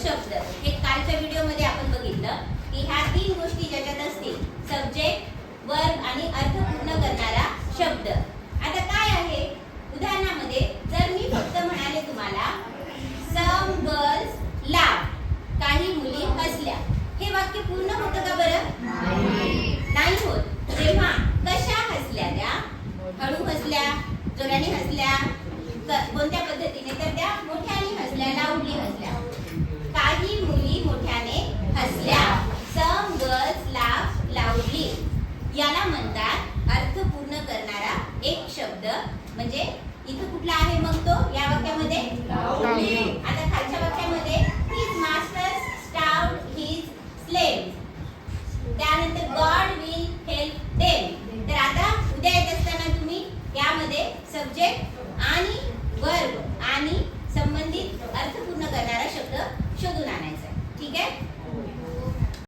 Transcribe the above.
शब्द हे कालच्या व्हिडिओमध्ये आपण बघितलं की ह्या तीन गोष्टी ज्याच्यात असतील, सब्जेक्ट, वर्ब आणि अर्थ पूर्ण करणारा शब्द. आता काय आहे उदाहरणामध्ये, जर मी फक्त म्हणाले तुम्हाला सम गर्ल्स लाफ, काही मुली हसल्या, हे वाक्य पूर्ण होतं का बरं? नाही होत. जेव्हा कशा हसल्या, त्या हळू हसल्या, जोराने हसल्या, कोणत्या पद्धतीने, तर त्या मोठ्याने हसल्या, लाऊडली हसल्या. काही मुली मोठ्याने हसल्या, सम गर्ल्स लाफ लाऊडली. याला म्हणतात अर्थ पूर्ण करणारा एक शब्द. म्हणजे इथं कुठला आहे मग तो या वाक्यामध्ये? आता खालच्या वाक्यामध्ये his masters starved his slaves, त्यानंतर गॉड विल हेल्प देम. तर आता उद्या येत असताना तुम्ही यामध्ये सब्जेक्ट आणि वर्ब आणि संबंधित अर्थ पूर्ण करणारा